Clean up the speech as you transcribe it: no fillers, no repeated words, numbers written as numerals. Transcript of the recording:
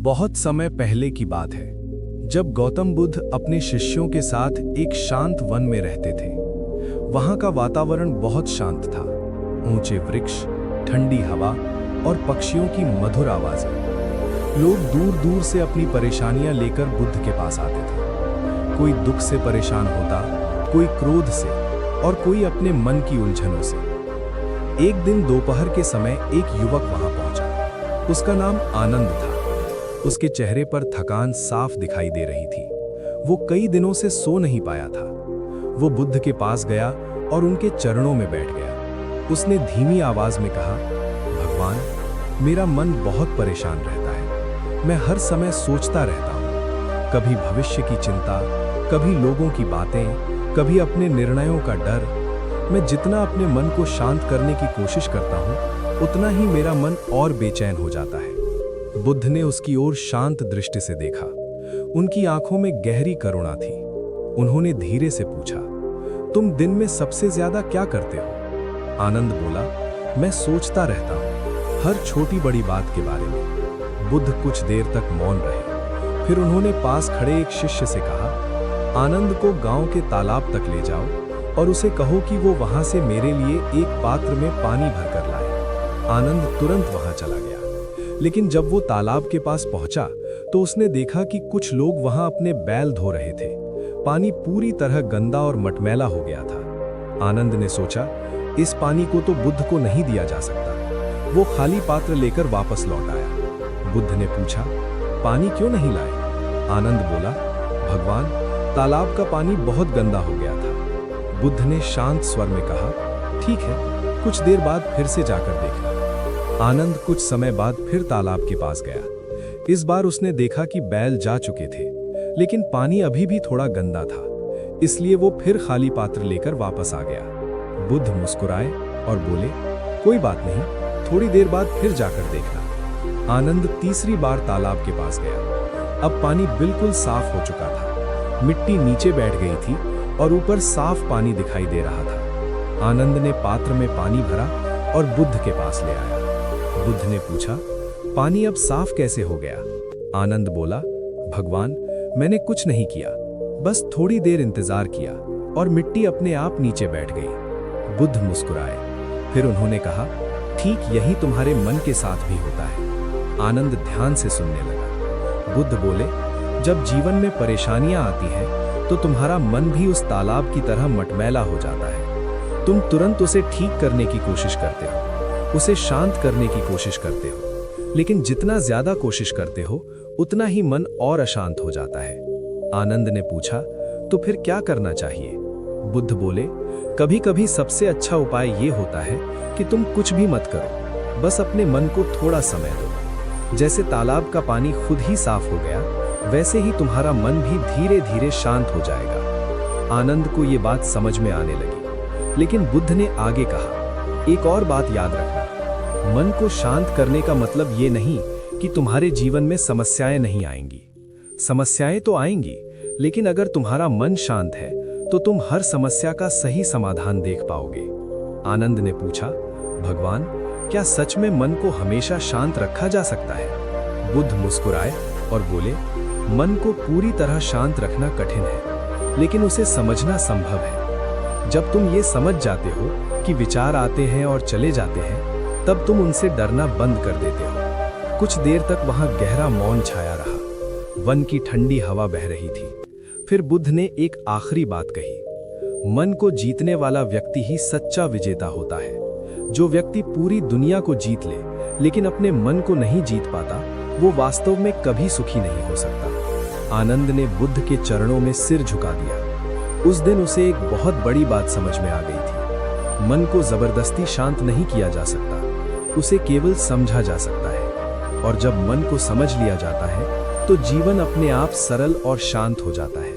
बहुत समय पहले की बात है, जब गौतम बुद्ध अपने शिष्यों के साथ एक शांत वन में रहते थे। वहां का वातावरण बहुत शांत था। ऊंचे वृक्ष, ठंडी हवा और पक्षियों की मधुर आवाजें। लोग दूर दूर से अपनी परेशानियां लेकर बुद्ध के पास आते थे। कोई दुख से परेशान होता, कोई क्रोध से और कोई अपने मन की उलझनों से। एक दिन दोपहर के समय एक युवक वहां पहुंचा। उसका नाम आनंद था। उसके चेहरे पर थकान साफ दिखाई दे रही थी। वो कई दिनों से सो नहीं पाया था। वो बुद्ध के पास गया और उनके चरणों में बैठ गया। उसने धीमी आवाज में कहा, भगवान, मेरा मन बहुत परेशान रहता है। मैं हर समय सोचता रहता हूँ, कभी भविष्य की चिंता, कभी लोगों की बातें, कभी अपने निर्णयों का डर। मैं जितना अपने मन को शांत करने की कोशिश करता हूँ, उतना ही मेरा मन और बेचैन हो जाता है। बुद्ध ने उसकी ओर शांत दृष्टि से देखा। उनकी आंखों में गहरी करुणा थी। उन्होंने धीरे से पूछा, तुम दिन में सबसे ज्यादा क्या करते हो? आनंद बोला, मैं सोचता रहता हूँ, हर छोटी बड़ी बात के बारे में। बुद्ध कुछ देर तक मौन रहे। फिर उन्होंने पास खड़े एक शिष्य से कहा, आनंद को गांव के तालाब तक ले जाओ और उसे कहो कि वो वहां से मेरे लिए एक पात्र में पानी भरकर लाए। आनंद तुरंत वहां चला गया। लेकिन जब वो तालाब के पास पहुंचा तो उसने देखा कि कुछ लोग वहां अपने बैल धो रहे थे। पानी पूरी तरह गंदा और मटमैला हो गया था। आनंद ने सोचा, इस पानी को तो बुद्ध को नहीं दिया जा सकता। वो खाली पात्र लेकर वापस लौट आया। बुद्ध ने पूछा, पानी क्यों नहीं लाए? आनंद बोला, भगवान, तालाब का पानी बहुत गंदा हो गया था। बुद्ध ने शांत स्वर में कहा, ठीक है, कुछ देर बाद फिर से जाकर देखना। आनंद कुछ समय बाद फिर तालाब के पास गया। इस बार उसने देखा कि बैल जा चुके थे, लेकिन पानी अभी भी थोड़ा गंदा था। इसलिए वो फिर खाली पात्र लेकर वापस आ गया। बुद्ध मुस्कुराए और बोले, कोई बात नहीं, थोड़ी देर बाद फिर जाकर देखना। आनंद तीसरी बार तालाब के पास गया। अब पानी बिल्कुल साफ हो चुका था। मिट्टी नीचे बैठ गई थी और ऊपर साफ पानी दिखाई दे रहा था। आनंद ने पात्र में पानी भरा और बुद्ध के पास ले आया। बुद्ध ने पूछा, पानी अब साफ कैसे हो गया? आनंद बोला, भगवान, मैंने कुछ नहीं किया, बस थोड़ी देर इंतजार किया और मिट्टी अपने आप नीचे बैठ गई। बुद्ध मुस्कुराए। फिर उन्होंने कहा, ठीक यही तुम्हारे मन के साथ भी होता है। आनंद ध्यान से सुनने लगा। बुद्ध बोले, जब जीवन में परेशानियां आती हैं, तो तुम्हारा मन भी उस तालाब की तरह मटमैला हो जाता है। तुम तुरंत उसे ठीक करने की कोशिश करते हो, उसे शांत करने की कोशिश करते हो, लेकिन जितना ज्यादा कोशिश करते हो, उतना ही मन और अशांत हो जाता है। आनंद ने पूछा, तो फिर क्या करना चाहिए? बुद्ध बोले, कभी कभी सबसे अच्छा उपाय ये होता है कि तुम कुछ भी मत करो, बस अपने मन को थोड़ा समय दो। जैसे तालाब का पानी खुद ही साफ हो गया, वैसे ही तुम्हारा मन भी धीरे धीरे शांत हो जाएगा। आनंद को ये बात समझ में आने लगी, लेकिन बुद्ध ने आगे कहा, एक और बात याद रखना, मन को शांत करने का मतलब ये नहीं कि तुम्हारे जीवन में समस्याएं नहीं आएंगी। समस्याएं तो आएंगी, लेकिन अगर तुम्हारा मन शांत है तो तुम हर समस्या का सही समाधान देख पाओगे। आनंद ने पूछा, भगवान, क्या सच में मन को हमेशा शांत रखा जा सकता है? बुद्ध मुस्कुराए और बोले, मन को पूरी तरह शांत रखना कठिन है, लेकिन उसे समझना संभव है। जब तुम ये समझ जाते हो कि विचार आते हैं और चले जाते हैं, तब तुम उनसे डरना बंद कर देते हो। कुछ देर तक वहां गहरा मौन छाया रहा। वन की ठंडी हवा बह रही थी। फिर बुद्ध ने एक आखिरी बात कही, मन को जीतने वाला व्यक्ति ही सच्चा विजेता होता है। जो व्यक्ति पूरी दुनिया को जीत ले, लेकिन अपने मन को नहीं जीत पाता, वो वास्तव में कभी सुखी नहीं हो सकता। आनंद ने बुद्ध के चरणों में सिर झुका दिया। उस दिन उसे एक बहुत बड़ी बात समझ में आ गई थी। मन को जबरदस्ती शांत नहीं किया जा सकता, उसे केवल समझा जा सकता है। और जब मन को समझ लिया जाता है, तो जीवन अपने आप सरल और शांत हो जाता है।